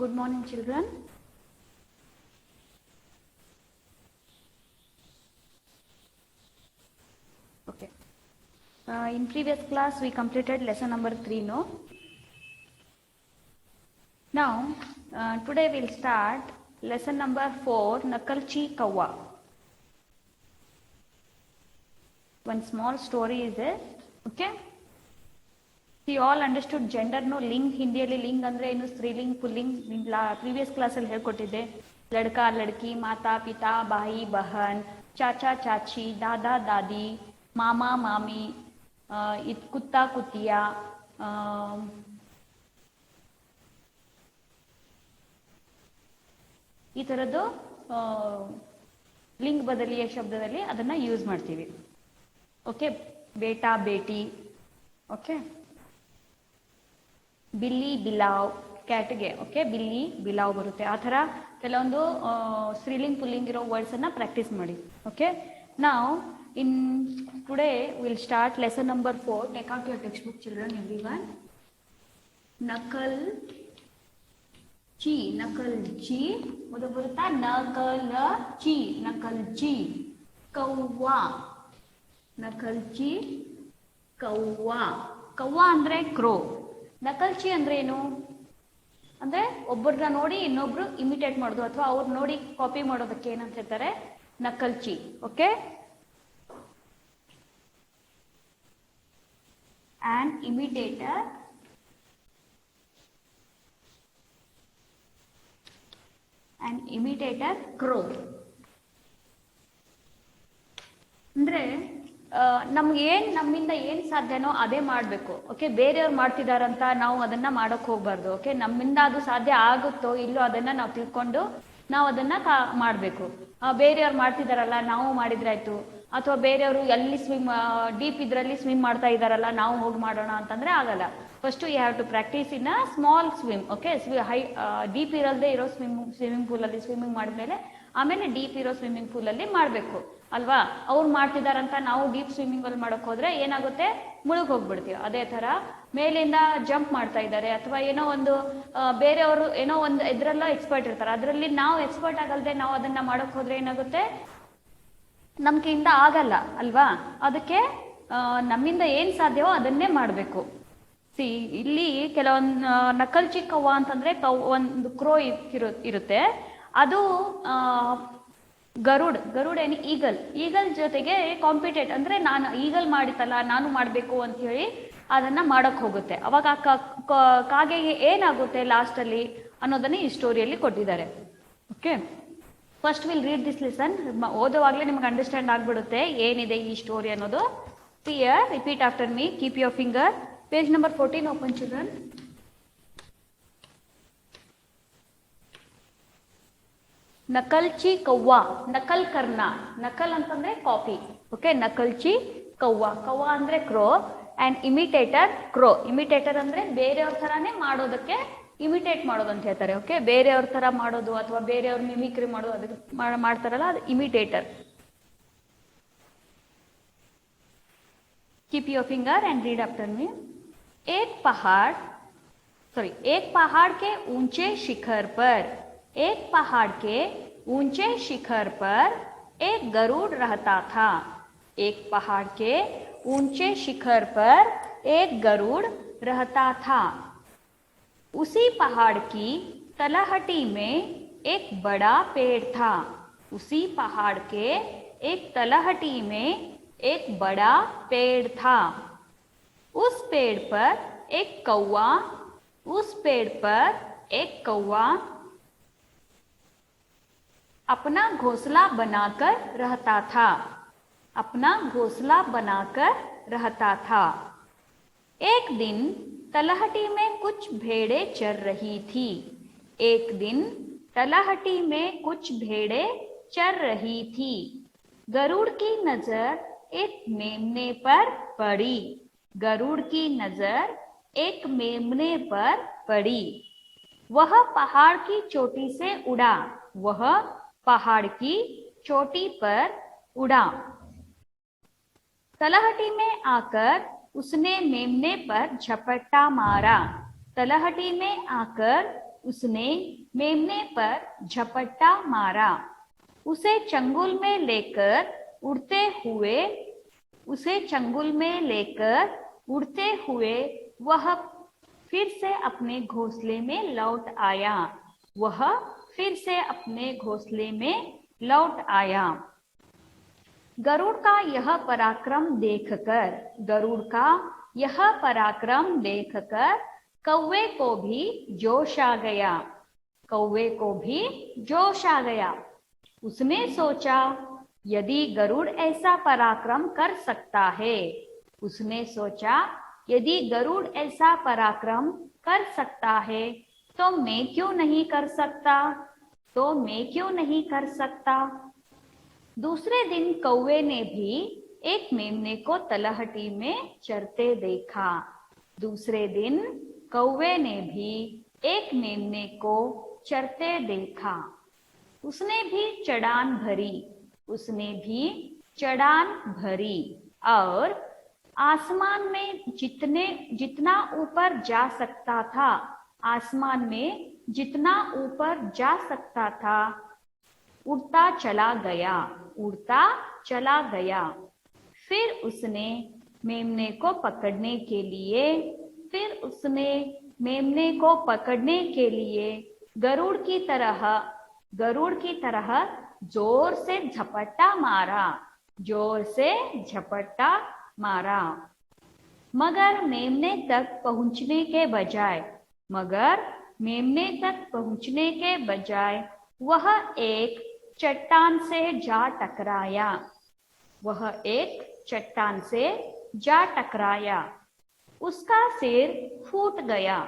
Good morning, children. Okay. In previous class, we completed lesson number 3, no? Now, today we'll start lesson number 4, Nakalchi Kawwa. One small story is there, okay? You all understood gender, no? Ling, ಹಿಂದಿಯಲ್ಲಿ ಲಿಂಗ್ ಅಂದ್ರೆ ಏನು, ಸ್ತ್ರೀಲಿಂಗ್, pulling. Previous ಕ್ಲಾಸಲ್ಲಿ ಹೇಳ್ಕೊಟ್ಟಿದ್ದೆ. ಲಡ್ಕಾ ಲಡ್ಕಿ, ಮಾತಾ ಪಿತಾ, ಬಾಯಿ ಬಹನ್, ಚಾಚಾ ಚಾಚಿ, ದಾದಾ ದಾದಿ, ಮಾಮಾ ಮಾಮಿ, ಕುತ್ತಾ ಕುತಿಯ, ಈ ಥರದ್ದು ಲಿಂಗ್ ಬದಲಿಯ ಶಬ್ದದಲ್ಲಿ ಅದನ್ನ ಯೂಸ್ ಮಾಡ್ತೀವಿ. ಓಕೆ, ಬೇಟಾ ಬೇಟಿ, ಓಕೆ. ಬಿಲ್ಲಿ ಬಿಲಾವ್, ಕ್ಯಾಟ್ಗೆ ಓಕೆ ಬಿಲ್ಲಿ ಬಿಲಾವ್ ಬರುತ್ತೆ. ಆ ಥರ ಕೆಲವೊಂದು ಸ್ತ್ರೀಲಿಂಗ್ ಪುಲ್ಲಿಂಗ್ ಇರೋ ವರ್ಡ್ಸ್ ಅನ್ನ ಪ್ರಾಕ್ಟೀಸ್ ಮಾಡಿ. ಓಕೆ, ನಾವು in today will start lesson number 4. Take out your text book children, everyone. ನಕಲ್ ಚಿ, ನಕಲ್ ಚಿ ಅದು ಬರುತ್ತಾ, ನಕಲ ಚಿ, ನಕಲ್ ಚಿ. ಕವ್ವಾ, ನಕಲ್ ಚಿ ಕವ್ವಾ. ಕವ್ವಾ ಅಂದ್ರೆ ಕ್ರೋ. ನಕಲ್ಚಿ ಅಂದ್ರೆ ಏನು ಅಂದ್ರೆ ಒಬ್ಬರನ್ನ ನೋಡಿ ಇನ್ನೊಬ್ರು ಇಮಿಟೇಟ್ ಮಾಡೋದು ಅಥವಾ ಅವ್ರು ನೋಡಿ ಕಾಪಿ ಮಾಡೋದಕ್ಕೆ ಏನಂತ ಹೇಳ್ತಾರೆ, ನಕಲ್ಚಿ. ಓಕೆ, ಆನ್ ಇಮಿಟೇಟರ್ ಕ್ರೋ ಅಂದ್ರೆ ನಮ್ಮಿಂದ ಏನ್ ಸಾಧ್ಯನೋ ಅದೇ ಮಾಡ್ಬೇಕು. ಓಕೆ, ಬೇರೆಯವ್ರು ಮಾಡ್ತಿದಾರಂತ ನಾವು ಅದನ್ನ ಮಾಡಕ್ ಹೋಗ್ಬಾರ್ದು. ಓಕೆ, ನಮ್ಮಿಂದ ಅದು ಸಾಧ್ಯ ಆಗುತ್ತೋ ಇಲ್ಲೋ ಅದನ್ನ ನಾವು ತಿಳ್ಕೊಂಡು ನಾವು ಅದನ್ನ ಮಾಡ್ಬೇಕು. ಬೇರೆಯವ್ರು ಮಾಡ್ತಿದಾರಲ್ಲ ನಾವು ಮಾಡಿದ್ರಾಯ್ತು, ಅಥವಾ ಬೇರೆಯವರು ಎಲ್ಲಿ ಡೀಪ್ ಇದ್ರಲ್ಲಿ ಸ್ವಿಮ್ ಮಾಡ್ತಾ ಇದಾರಲ್ಲ ನಾವು ಹೋಗಿ ಮಾಡೋಣ ಅಂತಂದ್ರೆ ಆಗಲ್ಲ. First you have to practice in a small swim. Okay, deep ಇರಲ್ದೇ ಇರೋ ಸ್ವಿಮ್ಮಿಂಗ್ ಪೂಲ್ ಅಲ್ಲಿ ಸ್ವಿಮ್ಮಿಂಗ್ ಮಾಡಿದ್ಮೇಲೆ ಆಮೇಲೆ ಡೀಪ್ ಇರೋ ಸ್ವಿಮ್ಮಿಂಗ್ ಪೂಲ್ ಅಲ್ಲಿ ಮಾಡ್ಬೇಕು ಅಲ್ವಾ. ಅವ್ರು ಮಾಡ್ತಿದಾರಂತ ನಾವು ಡೀಪ್ ಸ್ವಿಮ್ಮಿಂಗ್ ಅಲ್ಲಿ ಮಾಡಕ್ ಹೋದ್ರೆ ಏನಾಗುತ್ತೆ, ಮುಳುಗ್ ಹೋಗ್ಬಿಡ್ತೀವಿ. ಅದೇ ತರ ಮೇಲಿಂದ ಜಂಪ್ ಮಾಡ್ತಾ ಇದ್ದಾರೆ ಅಥವಾ ಏನೋ ಒಂದು ಬೇರೆಯವರು ಏನೋ ಒಂದು ಇದ್ರಲ್ಲ ಎಕ್ಸ್ಪರ್ಟ್ ಇರ್ತಾರೆ, ಅದರಲ್ಲಿ ನಾವು ಎಕ್ಸ್ಪರ್ಟ್ ಆಗಲ್ದೆ ನಾವು ಅದನ್ನ ಮಾಡಕ್ ಹೋದ್ರೆ ಏನಾಗುತ್ತೆ, ನಮ್ ಕೈಯಿಂದ ಆಗಲ್ಲ ಅಲ್ವಾ. ಅದಕ್ಕೆ ನಮ್ಮಿಂದ ಏನ್ ಸಾಧ್ಯವೋ ಅದನ್ನೇ ಮಾಡ್ಬೇಕು. ಸಿ, ಇಲ್ಲಿ ಕೆಲವೊಂದು ನಕಲ್ಚಿ ಕವ್ವ ಅಂತಂದ್ರೆ ಒಂದು ಕ್ರೋ ಇರುತ್ತೆ. ಅದು ಗರುಡ್ ಏನು ಈಗಲ್ ಜೊತೆಗೆ ಕಾಂಪಿಟೇಟ್ ಅಂದ್ರೆ ನಾನು ಈಗಲ್ ಮಾಡಿತಲ್ಲ ನಾನು ಮಾಡ್ಬೇಕು ಅಂತ ಹೇಳಿ ಅದನ್ನ ಮಾಡಕ್ ಹೋಗುತ್ತೆ. ಅವಾಗ ಕಾಗೆಗೆ ಏನಾಗುತ್ತೆ ಲಾಸ್ಟ್ ಅಲ್ಲಿ ಅನ್ನೋದನ್ನ ಈ ಸ್ಟೋರಿಯಲ್ಲಿ ಕೊಟ್ಟಿದ್ದಾರೆ. Okay, first will read this lesson. ಓದುವಾಗ್ಲೇ ನಿಮ್ಗೆ ಅಂಡರ್ಸ್ಟ್ಯಾಂಡ್ ಆಗ್ಬಿಡುತ್ತೆ ಏನಿದೆ ಈ ಸ್ಟೋರಿ ಅನ್ನೋದು. Clear? Repeat after me. Keep your finger. Page number 14 open children. ನಕಲ್ಚಿ ಕವ್ವಾ, ನಕಲ್ ಕರ್ನಾ. ನಕಲ್ ಅಂತಂದ್ರೆ ಕಾಪಿ. ಓಕೆ, ನಕಲ್ಚಿ ಕವ್ವಾ. ಕವ್ವಾ ಅಂದ್ರೆ ಕ್ರೋ ಅಂಡ್ ಇಮಿಟೇಟರ್ ಕ್ರೋ. ಇಮಿಟೇಟರ್ ಅಂದ್ರೆ ಬೇರೆಯವ್ರ ತರಾನೇ ಮಾಡೋದಕ್ಕೆ ಇಮಿಟೇಟ್ ಮಾಡೋದು ಅಂತ ಹೇಳ್ತಾರೆ. ಓಕೆ, ಬೇರೆಯವ್ರ ತರ ಮಾಡೋದು ಅಥವಾ ಬೇರೆಯವ್ರ ಮಿಮಿಕ್ರಿ ಮಾಡೋದು ಅದಕ್ಕೆ ಮಾಡ್ತಾರಲ್ಲ ಅದು imitator. Keep your finger and read after me. एक पहाड़ के ऊंचे शिखर पर, एक पहाड़ के ऊंचे शिखर पर एक गरुड़ रहता था. एक पहाड़ के ऊंचे शिखर पर एक गरुड़ रहता था. उसी पहाड़ की तलहटी में एक बड़ा पेड़ था. उसी पहाड़ के एक तलहटी में एक बड़ा पेड़ था. उस पेड़ पर एक कौवा, उस पेड़ पर एक कौवा अपना घोंसला बनाकर रहता था. अपना घोंसला बनाकर रहता था. एक दिन तलहटी में कुछ भेड़ें चर रही थी. एक दिन तलहटी में कुछ भेड़ें चर रही थी. गरुड़ की नजर एक मेमने पर पड़ी. गरुड़ की नजर एक मेमने पर पड़ी. वह पहाड़ की चोटी से उड़ा. वह पहाड़ की चोटी पर उड़ा. तलहटी में आकर उसने मेमने पर झपट्टा मारा. तलहटी में आकर उसने मेमने पर झपट्टा मारा। उसे चंगुल में लेकर उड़ते हुए वह फिर से अपने घोंसले में लौट आया। गरुड़ का यह पराक्रम देखकर कौवे को भी जोश आ गया। उसने सोचा, यदि गरुड़ ऐसा पराक्रम कर सकता है तो मैं क्यों नहीं कर सकता। दूसरे दिन कौवे ने भी एक मेमने को तलहटी में चरते देखा। उसने भी चढ़ान भरी और आसमान में जितना ऊपर जा सकता था उड़ता चला गया। फिर उसने मेमने को पकड़ने के लिए गरुड़ की तरह जोर से झपट्टा मारा। मगर मेमने तक पहुंचने के बजाय वह एक चट्टान से जा टकराया। उसका सिर फूट गया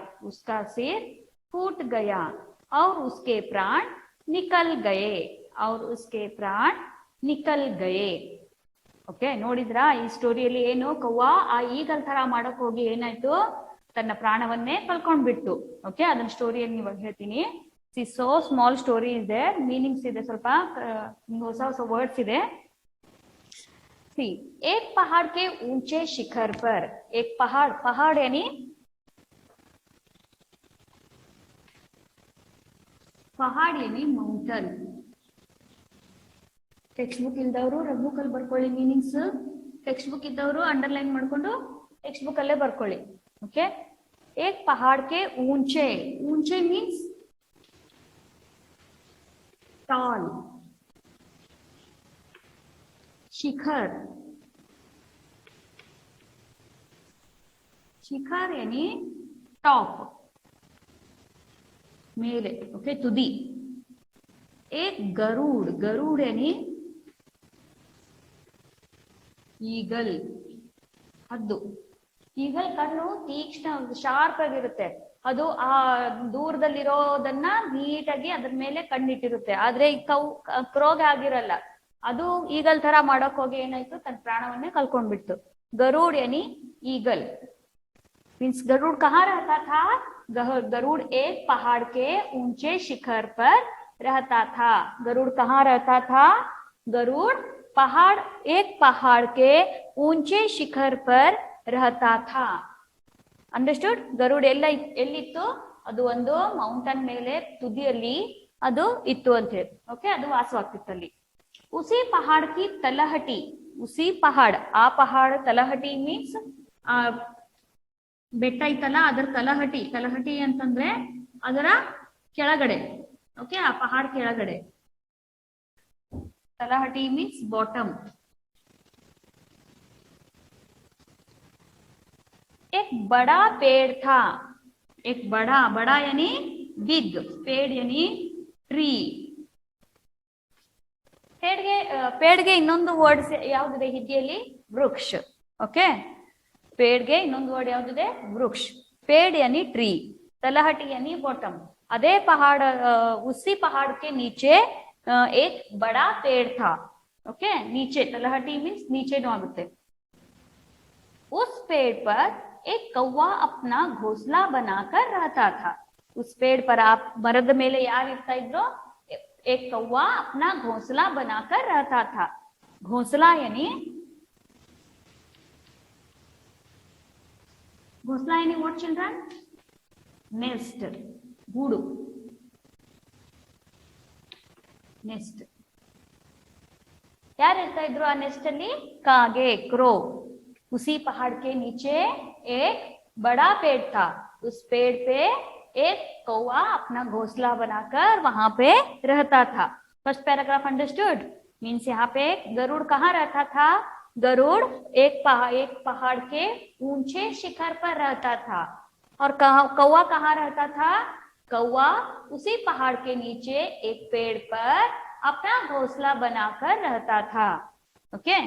और उसके प्राण निकल गए। ಓಕೆ, ನೋಡಿದ್ರಾ ಈ ಸ್ಟೋರಿಯಲ್ಲಿ ಏನು, ಕವ್ವ ಆ ಈಗಲ್ ತರ ಮಾಡಕ್ ಹೋಗಿ ಏನಾಯ್ತು, ತನ್ನ ಪ್ರಾಣವನ್ನೇ ಕಳ್ಕೊಂಡ್ಬಿಟ್ಟು. ಓಕೆ, ಅದನ್ನ ಸ್ಟೋರಿಯಲ್ಲಿ ಇವಾಗ ಹೇಳ್ತೀನಿ. ಸೋ ಸ್ಮಾಲ್ ಸ್ಟೋರಿ ಇದೆ, ಮೀನಿಂಗ್ಸ್ ಇದೆ, ಸ್ವಲ್ಪ ಹೊಸ ವರ್ಡ್ಸ್ ಇದೆ. सी एक पहाड़ के ऊंचे शिखर पर पहाड़ यानी ಮೌಂಟನ್. ಟೆಕ್ಸ್ಟ್ ಬುಕ್ ಇಲ್ದವರು ಬುಕ್ ಅಲ್ಲಿ ಬರ್ಕೊಳ್ಳಿ ಮೀನಿಂಗ್ಸ್. ಟೆಕ್ಸ್ಟ್ ಬುಕ್ ಇದ್ದವರು ಅಂಡರ್ಲೈನ್ ಮಾಡ್ಕೊಂಡು ಟೆಕ್ಸ್ಟ್ ಬುಕ್ ಅಲ್ಲೇ ಬರ್ಕೊಳ್ಳಿ. ಓಕೆ, ಏಕ್ ಪಹಾಡ್ ಕೆ ऊंचे ಮೀನ್ಸ್ ಟಾಲ್. शिखर यानी टॉप, मेले. ओके, तुदी. एक गरुड़ यानी ಈಗಲ್, ಹದ್ದು. ಈಗಲ್ ಕಣ್ಣು ತೀಕ್ಷ್ಣ ಶಾರ್ಪ್ ಆಗಿರುತ್ತೆ. ಅದು ಆ ದೂರದಲ್ಲಿರೋದನ್ನ ನೀಟಾಗಿ ಅದ್ರ ಮೇಲೆ ಕಣ್ಣಿಟ್ಟಿರುತ್ತೆ. ಆದ್ರೆ ಈ ಕ್ರೋಗ್ ಆಗಿರಲ್ಲ. ಅದು ಈಗಲ್ ತರ ಮಾಡಕ್ ಹೋಗಿ ಏನಾಯ್ತು, ತನ್ನ ಪ್ರಾಣವನ್ನೇ ಕಳ್ಕೊಂಡ್ಬಿಡ್ತು. गरुड़ यानी ईगल मीन्स गरुड़ कहाँ रहता था? गरुड़ एक पहाड़ के ऊंचे शिखर पर रहता था. गरुड़ कहाँ रहता था? गरुड़ एक पहाड़ के ऊंचे शिखर पर रहता था. अंडरस्टूड? गरुड़ ಎಲ್ಲಿತ್ತು? ಅದು ಒಂದು ಮೌಂಟನ್ ಮೇಲೆ ತುದಿಯಲ್ಲಿ ಅದು ಇತ್ತು ಅಂತ ಹೇಳಿ. ಓಕೆ, ಅದು ವಾಸವಾಗ್ತಿತ್ತಲ್ಲಿ. उसी पहाड़ की तलहटी, आ पहाड़ तलहटी मीन्स ಬೆಟ್ಟ ಐತಲ್ಲ ಅದರ ತಲಹಟಿ ಅಂತಂದ್ರೆ ಅದರ ಕೆಳಗಡೆ. ಓಕೆ, ಆ ಪಹಾಡ್ ಕೆಳಗಡೆ. तलहटी मीन्स बॉटम. एक बड़ा पेड़ था. एक बड़ा यानी बिग, पेड़ यानी ट्री. ಪೇಡ್ಗೆ ಇನ್ನೊಂದು ವರ್ಡ್ ಯಾವ್ದಿದೆ ಹಿಂದಿಯಲ್ಲಿ? ವೃಕ್ಷ. ಓಕೆ, ಪೇಡ್ಗೆ ಇನ್ನೊಂದು ವರ್ಡ್ ಯಾವ್ದಿದೆ? ವೃಕ್ಷ. पेड़ यानी ट्री, तलहटी यानी बॉटम. अदे पहाड़, उसी पहाड़ के नीचे एक बड़ा पेड़ था. ओके, नीचे तलहटी मीन्स नीचे आगुತ್ತೆ. उस पेड़ पर एक कौवा अपना घोंसला बनाकर रहता था. उस पेड़ पर आप मರದ ಮೇಲೆ ಯಾರು ಇರ್ತಾ ಇದ್ರು? एक कौवा अपना घोंसला बनाकर रहता था. घोंसला यानी व्हाट चिल्ड्रन? नेस्ट. ಗೂಡು. ನೆಸ್ಟ್. ಯಾರು ಇರ್ತಾ ಇದ್ರು ಆ ನೆಸ್ಟ್ ಅಲ್ಲಿ? ಕಾಗೆ, क्रो. उसी पहाड़ के नीचे एक बड़ा पेड़ था, उस पेड़ पे एक कौवा अपना घोंसला बनाकर वहां पे रहता था. First paragraph understood? मीन्स यहाँ पे गरुड़ कहाँ रहता था? गरुड़ एक पहाड़ के ऊंचे शिखर पर रहता था. और कौवा कहाँ रहता था? कौवा उसी पहाड़ के नीचे एक पेड़ पर अपना घोंसला बनाकर रहता था. Okay,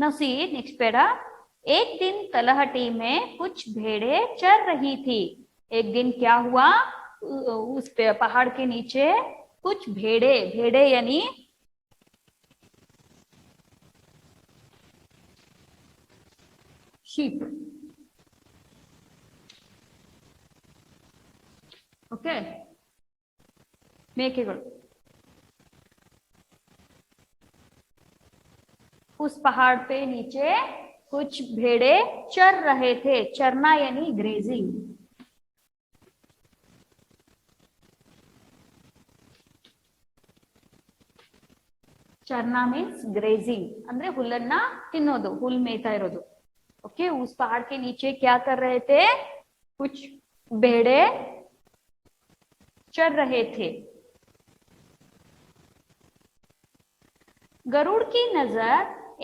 now see next para. एक दिन तलहटी में कुछ भेड़ें चर रही थी. एक दिन क्या हुआ? उस पहाड़ के नीचे कुछ भेड़े यानी शीप. ओके, ಮೇಕೆಗಳು. उस पहाड़ पे नीचे कुछ भेड़े चर रहे थे. चरना यानी ग्रेजिंग. ಚರ್ನಾ ಮೀನ್ಸ್ ಗ್ರೇಜಿಂಗ್ ಅಂದ್ರೆ ಹುಲ್ಲನ್ನ ತಿನ್ನೋದು, ಹುಲ್ ಮೇಯ್ತಾ ಇರೋದು. ओके, उस पहाड़ के नीचे क्या कर रहे थे? कुछ भेड़े चर रहे थे. गरुड़ की नजर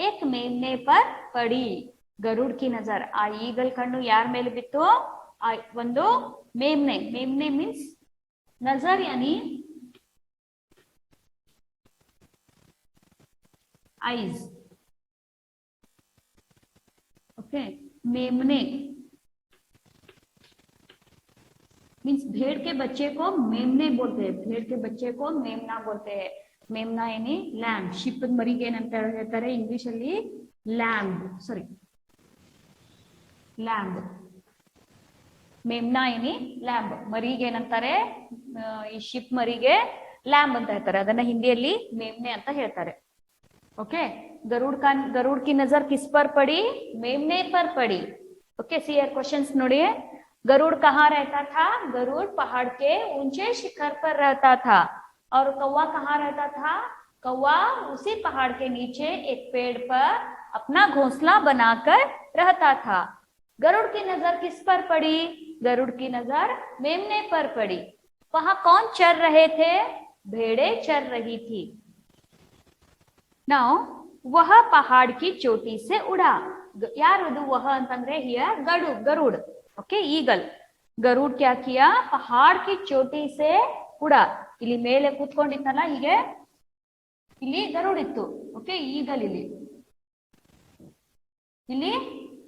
एक मेमने पर पड़ी. गरुड़ की नजर, ಆ ಈಗಲ್ ಕಣ್ಣು ಯಾರ ಮೇಲೆ ಬಿತ್ತು? ಒಂದು ಮೇಮ್ನೆ. ಮೇಮ್ನೆ ಮೀನ್ಸ್ ನಜರ್ ಯಾನಿ आइज. ओके, मेमने मीन्स भेड़ के बच्चे को मेमने बोलते हैं. भेड़ के बच्चे को मेमना बोलते हैं. मेमना यानी लैम्ब. शिप मರಿಗೆ ಏನಂತ ಹೇಳ್ತಾರೆ ಇಂಗ್ಲಿಷ್ ಅಲ್ಲಿ? ಲ್ಯಾಂಬ್. ಸಾರಿ, ಲ್ಯಾಂಬ್. ಮೇಮ್ನಾ यानी ಲ್ಯಾಂಬ್. ಮರಿಗೆ ಏನಂತಾರೆ? ಈ ಶಿಪ್ ಮರಿಗೆ ಲ್ಯಾಂಬ್ ಅಂತ ಹೇಳ್ತಾರೆ. ಅದನ್ನ ಹಿಂದಿಯಲ್ಲಿ ಮೇಮ್ನೆ ಅಂತ ಹೇಳ್ತಾರೆ. ओके, गरुड़ की नजर किस पर पड़ी? मेमने पर पड़ी. ओके, सी योर क्वेश्चंस नोडिए. गरुड़ कहाँ रहता था? गरुड़ पहाड़ के ऊंचे शिखर पर रहता था. और कौवा कहाँ रहता था? कौवा उसी पहाड़ के नीचे एक पेड़ पर अपना घोंसला बनाकर रहता था. गरुड़ की नजर किस पर पड़ी? गरुड़ की नजर मेमने पर पड़ी. वहां कौन चर रहे थे? भेड़े चर रही थी. नाउ वह पहाड़ की चोटी से उड़ा. यारದು वह ಅಂತಂದ್ರೆ here Garuda. Okay, eagle. Garuda क्या किया? पहाड़ की चोटी से उड़ा. ಇಲ್ಲಿ ಮೇಲೆ ಕೂತ್ಕೊಂಡಿತ್ತಲ್ಲ ಹೀಗೆ, ಇಲ್ಲಿ ಗರುಡ್ ಇತ್ತು. ಓಕೆ, ಈಗಲ್ ಇಲ್ಲಿ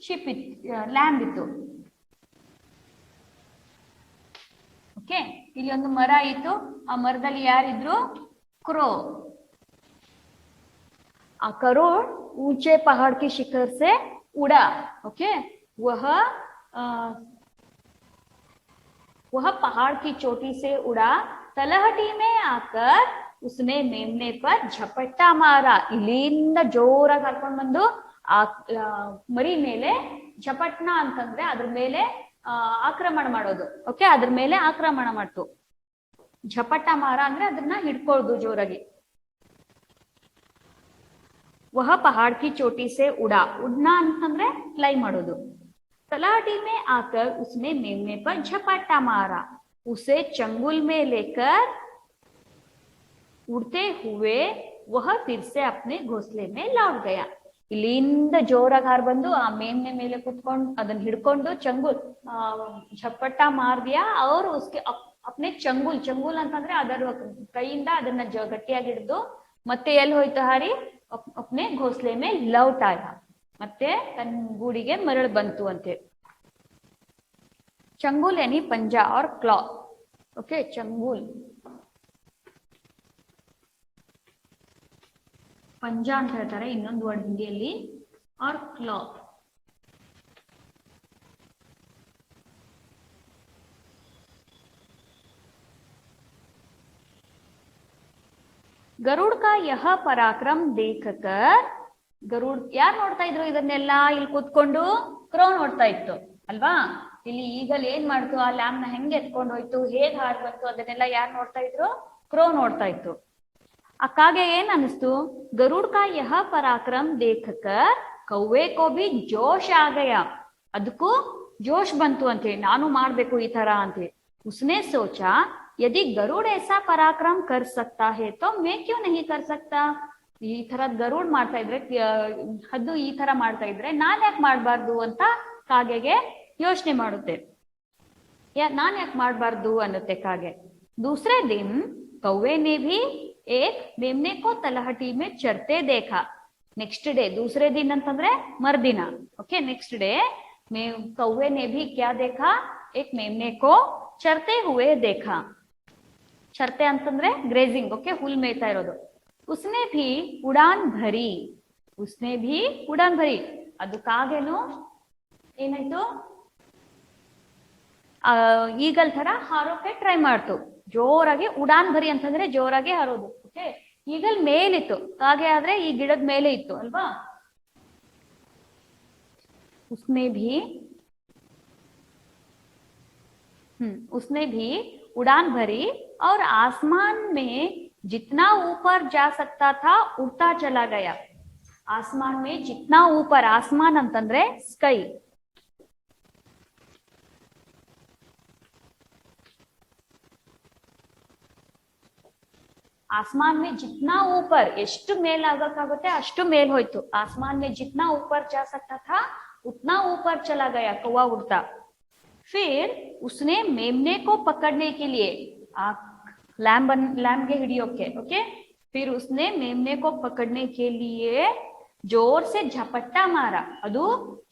ಶಿಪ್ ಇತ್ತು, ಲ್ಯಾಂಬ್ ಇತ್ತು. ಓಕೆ, ಇಲ್ಲಿ ಒಂದು ಮರ ಇತ್ತು. ಆ ಮರದಲ್ಲಿ ಯಾರಿದ್ರು? ಕ್ರೋ. गरुड़ ऊंचे पहाड़ के शिखर से उड़ा. ओके, वह पहाड़ की चोटी से उड़ा. तलहटी में आकर उसने मेमने पर झपट्टा मारा. इलिंद जोराಗಿ ಕರ್ಕೊಂಡು ಬಂದು ಆ ಮರಿ ಮೇಲೆ ಝಪಟ್ನ ಅಂತಂದ್ರೆ ಅದ್ರ ಮೇಲೆ ಆಕ್ರಮಣ ಮಾಡೋದು. ಓಕೆ, ಅದ್ರ ಮೇಲೆ ಆಕ್ರಮಣ ಮಾಡ್ತು. ಝಪಟ್ಟ ಮಾರ ಅಂದ್ರೆ ಅದನ್ನ ಹಿಡ್ಕೊಳ್ಳೋದು ಜೋರಾಗಿ. वह पहाड़ की चोटी से उड़ा. उड़ना ಅಂತಂದ್ರೆ ಫ್ಲೈ ಮಾಡೋದು. तलहटी में आकर उसने मेमने पर झपट्टा मारा. उसे चंगुल में लेकर उड़ते हुए वह फिर से अपने घोंसले में लौट गया. ಇಲ್ಲಿಂದ ಜೋರಾಗಿ ಹಾರ್ ಬಂದು ಆ ಮೇಮ್ನೆ ಮೇಲೆ ಕುತ್ಕೊಂಡು ಅದನ್ನ ಹಿಡ್ಕೊಂಡು ಚಂಗುಲ್ ಝಪಟ್ಟ ಮಾರ್ದಿಯಾ. ಅವರು ಉಸ್ಕೆ ಅಪ್ನೆ ಚಂಗುಲ್ ಅಂತಂದ್ರೆ ಅದರ ಕೈಯಿಂದ ಅದನ್ನ ಗಟ್ಟಿಯಾಗಿ ಹಿಡಿದು ಮತ್ತೆ ಎಲ್ಲಿ ಹೋಯ್ತು ಹಾರಿ? अपने घोंसले में लौट आया. ಮತ್ತೆ ತನ್ನ ಗೂಡಿಗೆ ಮರಳು ಬಂತು ಅಂತೆ. चंगुल यानी पंजा और क्लॉ. ओके, चंगुल पंजा ಅಂತ ಹೇಳ್ತಾರೆ ಇನ್ನೊಂದು ವರ್ಡ್ ಹಿಂದಿಯಲ್ಲಿ. और क्लॉ. गरुड़ का यह पराक्रम देखकर, गरुड़ ಯಾರು ನೋಡ್ತಾ ಇದ್ರು ಇದನ್ನೆಲ್ಲ? ಇಲ್ಲಿ ಕೂತ್ಕೊಂಡು ಕ್ರೋ ನೋಡ್ತಾ ಇತ್ತು ಅಲ್ವಾ? ಇಲ್ಲಿ ಈಗಲ್ ಏನ್ ಮಾಡ್ತು, ಆ ಲ್ಯಾಂಬ್ ನ ಹೆಂಗ್ ಎತ್ಕೊಂಡು ಹೋಯ್ತು, ಹೇಗ್ ಹಾರ್ ಬಂತು, ಅದನ್ನೆಲ್ಲ ಯಾರು ನೋಡ್ತಾ ಇದ್ರು? ಕ್ರೋ ನೋಡ್ತಾ ಇತ್ತು. ಆ ಕಾಗೆ ಏನ್ ಅನಿಸ್ತು, ಗರುಡ್ ಕಾ ಯಹ ಪರಾಕ್ರಮ್ ದೇಖಕರ್ ಕೌವೆ ಕೋ ಭಿ ಜೋಶ್ ಆ ಗಯಾ. ಅದಕ್ಕೂ ಜೋಶ್ ಬಂತು ಅಂತೇಳಿ, ನಾನು ಮಾಡ್ಬೇಕು ಈ ತರ ಅಂತೇಳಿ. ಉಸ್ನೆ ಸೋಚಾ ಯದಿ ಗರುಡ್ ऐसा ಪರಾಕ್ರಮ್ ಕರ್ ಸಕ್ತಾ ಹೇ ತೋ ಮೈ ಕ್ಯೂ ನಹಿ ಕರ್ ಸಕ್ತಾ. ಈ ತರ ಗರುಡ್ ಮಾಡ್ತಾ ಇದ್ರೆ, ಹದ್ದು ಈ ತರ ಮಾಡ್ತಾ ಇದ್ರೆ ನಾನ್ ಯಾಕೆ ಮಾಡ್ಬಾರ್ದು ಅಂತ ಕಾಗೆಗೆ ಯೋಚನೆ ಮಾಡುತ್ತೆ. ನಾನ್ ಯಾಕೆ ಮಾಡ್ಬಾರ್ದು ಅನ್ನುತ್ತೆ ಕಾಗೆ. दूसरे दिन कौवे ने भी एक मेमने को तलहटी में चरते देखा. नेक्स्ट डे, दूसरे दिन ಅಂತಂದ್ರೆ ಮರ್ದಿನ. ओके, नेक्स्ट डे कौवे ने भी क्या देखा, एक मेमने को चरते हुए देखा. ಚರ್ತೆ ಅಂತಂದ್ರೆ ಗ್ರೇಜಿಂಗ್. ಓಕೆ, ಹುಲ್ ಮೇಯ್ತಾ ಇರೋದು. ಉಸ್ನೆ ಭಿ ಉಡಾನ್ ಭರಿ, ಉಸ್ನೆ ಭಿ ಉಡಾನ್ ಭರಿ. ಅದು ಕಾಗೆನು ಏನಾಯ್ತು, ಈಗಲ್ ತರ ಹಾರೋಕೆ ಟ್ರೈ ಮಾಡ್ತು. ಜೋರಾಗಿ ಉಡಾನ್ ಭರಿ ಅಂತಂದ್ರೆ ಜೋರಾಗಿ ಹಾರೋದು. ಓಕೆ, ಈಗಲ್ ಮೇಲಿತ್ತು, ಕಾಗೆ ಆದ್ರೆ ಈ ಗಿಡದ ಮೇಲೆ ಇತ್ತು ಅಲ್ವಾ. उसने भी उड़ान भरी और आसमान में जितना ऊपर जा सकता था उड़ता चला गया. आसमान में जितना ऊपर, आसमान ಅಂತಂದ್ರೆ ಸ್ಕೈ. आसमान में जितना ऊपर, ಎಷ್ಟು ಮೇಲ್ ಆಗಕ್ಕಾಗುತ್ತೆ ಅಷ್ಟು ಮೇಲ್ ಹೋಯ್ತು. आसमान में जितना ऊपर जा सकता था उतना ऊपर चला गया, कौवा उड़ता. फिर उसने मेमने को पकड़ने के लिए, लैम्ब के हिडियोके. ओके, फिर उसने मेमने को पकड़ने के लिए जोर से झपट्टा मारा. ಅದು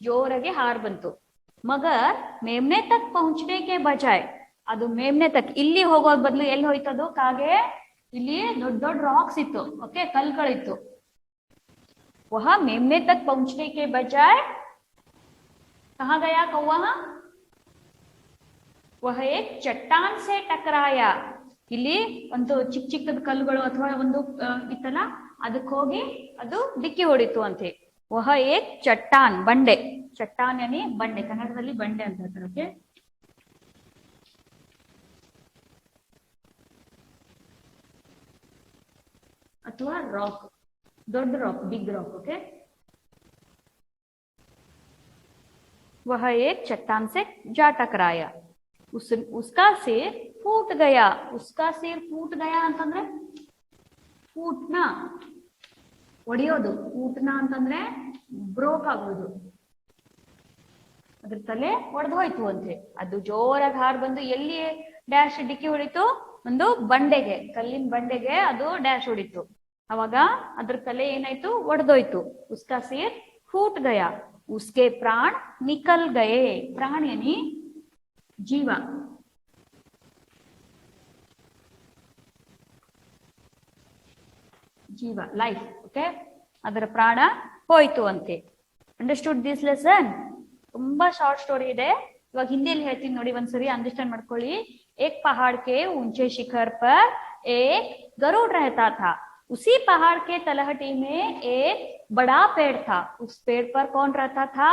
ಜೋರಾಗಿ ಹಾರ್ ಬಂತು. मगर मेमने तक पहुंचने के बजाय, ಅದು मेमने तक ಇಲ್ಲಿ ಹೋಗೋದ್ ಬದಲು ಎಲ್ಲಿ ಹೋಯ್ತದು ಕಾಗೆ, ಇಲ್ಲಿ ದೊಡ್ಡ ದೊಡ್ಡ ರಾಕ್ಸ್ ಇತ್ತು. ಓಕೆ, ಕಲ್ಗಳಿತ್ತು. वह मेमने तक पहुंचने के बजाय कहाँ गया कौवा, वह एक चट्टान से टकराया. ಇಲ್ಲಿ ಒಂದು ಚಿಕ್ಕ ಚಿಕ್ಕದ ಕಲ್ಲುಗಳು ಅಥವಾ ಒಂದು ಇತ್ತಲ್ಲ, ಅದಕ್ಕೆ ಹೋಗಿ ಅದು ಡಿಕ್ಕಿ ಹೊಡಿತು ಅಂತೆ. ವಹ ಏಕ್ ಚಟ್ಟಾನ್, ಬಂಡೆ. ಚಟ್ಟಾನ್ ಯಾನಿ ಬಂಡೆ, ಕನ್ನಡದಲ್ಲಿ ಬಂಡೆ ಅಂತ ಹೇಳ್ತಾರೆ. ಓಕೆ, ಅಥವಾ ರಾಕ್, ದೊಡ್ಡ ರಾಕ್, ಬಿಗ್ ರಾಕ್. ಓಕೆ, वह एक चट्टान से जा टकराया. उसका सिर फूट गया. उसका सिर फूट गया ಅಂತಂದ್ರೆ ಫೂಟ್ನ ಒಡೆಯೋದು, ಫೂಟ್ನ ಅಂತಂದ್ರೆ ಬ್ರೋಕ್ ಆಗೋದು. ಅದ್ರ ತಲೆ ಒಡೆದು ಹೋಯ್ತು ಅಂತೆ. ಅದು ಜೋರಾಗಿ ಹಾರ್ ಬಂದು ಎಲ್ಲಿ ಡ್ಯಾಶ್ ಡಿಕ್ಕಿ ಹೊಡಿತು, ಒಂದು ಬಂಡೆಗೆ, ಕಲ್ಲಿನ ಬಂಡೆಗೆ ಅದು ಡ್ಯಾಶ್ ಹೊಡಿತು. ಅವಾಗ ಅದ್ರ ತಲೆ ಏನಾಯ್ತು, ಒಡೆದೋಯ್ತು. ಉಸ್ಕಾ ಸಿರ್ ಫೂಟ್ ಗಯಾ, उसके प्राण निकल गए. प्राण यानी जीव, ಜೀವ, ಲೈಫ್. ಓಕೆ, ಅದರ ಪ್ರಾಣ ಹೋಯ್ತು ಅಂತೆ. Understood this lesson? ತುಂಬಾ ಶಾರ್ಟ್ ಸ್ಟೋರಿ ಇದೆ. ಇವಾಗ ಹಿಂದಿಯಲ್ಲಿ ಹೇಳ್ತೀನಿ ನೋಡಿ, ಒಂದ್ಸರಿ ಅಂಡರ್ಸ್ಟ್ಯಾಂಡ್ ಮಾಡ್ಕೊಳ್ಳಿ. एक पहाड़ के ऊंचे शिखर पर एक गरुड़ रहता था. उसी पहाड़ के तलहटी में एक बड़ा पेड़ था. उस पेड़ पर कौन रहता था?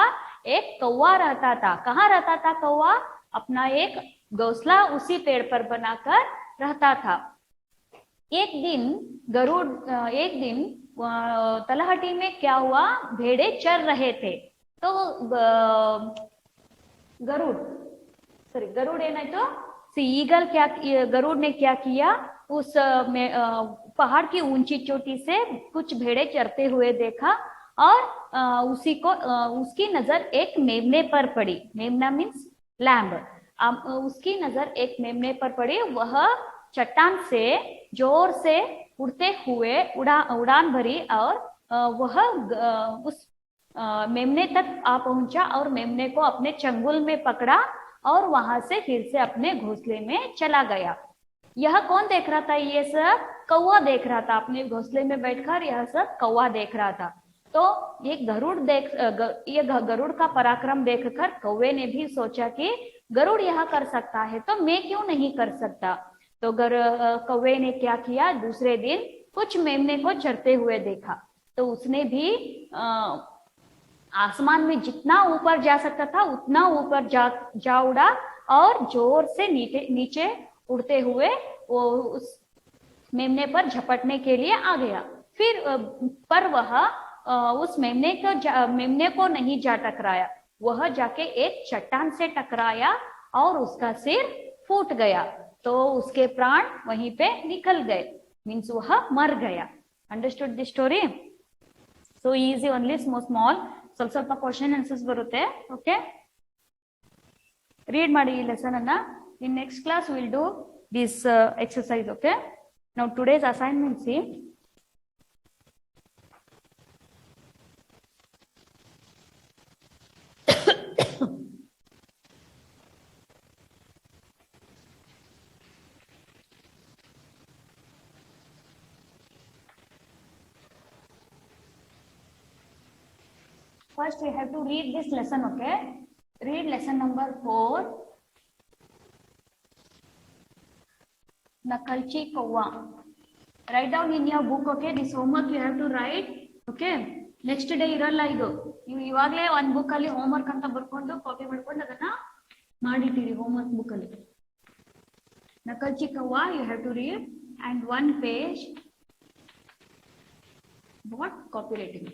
एक कौवा रहता था. कहाँ रहता था कौवा? अपना एक घोंसला उसी पेड़ पर बनाकर रहता था. एक दिन तलहटी में क्या हुआ, भेड़े चर रहे थे. तो गरुड़ ಏನಾಯ್ತು, ईगल क्या, गरुड़ ने क्या किया, उस पहाड़ की ऊंची चोटी से कुछ भेड़े चरते हुए देखा और उसकी नजर एक मेमने पर पड़ी. मेमना मीन्स लैम्ब. उसकी नजर एक मेमने पर पड़ी. वह चट्टान से जोर से उड़ते हुए उड़ान भरी और वह उस मेमने तक आ पहुंचा और मेमने को अपने चंगुल में पकड़ा और वहां से फिर से अपने घोंसले में चला गया. यह कौन देख रहा था? ये सब कौवा देख रहा था. अपने घोंसले में बैठकर यह सब कौवा देख रहा था. तो ये गरुड़ का पराक्रम देखकर कौवे ने भी सोचा कि गरुड़ यह कर सकता है तो मैं क्यों नहीं कर सकता. तो कौवे ने क्या किया, दूसरे दिन कुछ मेमने को चरते हुए देखा. तो उसने भी आसमान में जितना ऊपर जा सकता था उतना ऊपर जा उड़ा और जोर से नीचे नीचे उड़ते हुए वो उस मेमने पर झपटने के लिए आ गया। फिर पर वह उस मेमने को नहीं जा टकराया, वह जाके एक चट्टान से टकराया और उसका सिर फूट गया, तो उसके प्राण वहीं पे निकल गए, मीन्स वह मर गया। Understood the story? So easy only small ಸ್ವಲ್ಪ ಸ್ವಲ್ಪ ಕ್ವಶನ್ ಆನ್ಸರ್ಸ್ ಬರುತ್ತೆ. ಓಕೆ, ರೀಡ್ ಮಾಡಿ ಈ ಲೆಸನ್ ಅನ್ನ. ಇನ್ next class will do this exercise. Okay, now today's assignment, see, first we have to read this lesson. Okay, read lesson number 4, Nakalchi Kauva. Write down in your book. Okay, this homework you have to write. Okay, next day ಇರಲ್ಲ ಇದು, ನೀವು ಇವಾಗಲೇ ಒಂದು book ಅಲ್ಲಿ homework ಅಂತ ಬರ್ಕೊಂಡು copy ಮಾಡ್ಕೊಂಡು ಅದನ್ನ ಮಾಡಿಟ್ಟಿರಿ ಹೋಮ್ವರ್ಕ್ ಬುಕ್ ಅಲ್ಲಿ. Nakalchi Kauva you have to read, and one page what copywriting.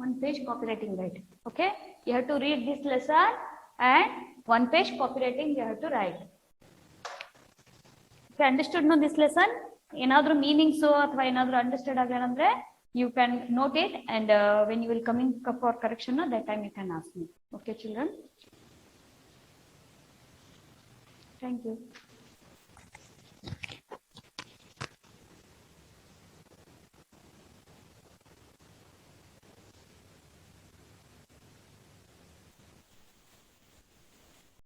One page copywriting, right? Okay, you have to read this lesson and one page copywriting you have to write. Okay, understood no this lesson? Enadru meanings athwa enadru understood agala andre you can note it, and when you will coming for correction, that time you can ask me. Okay children, thank you.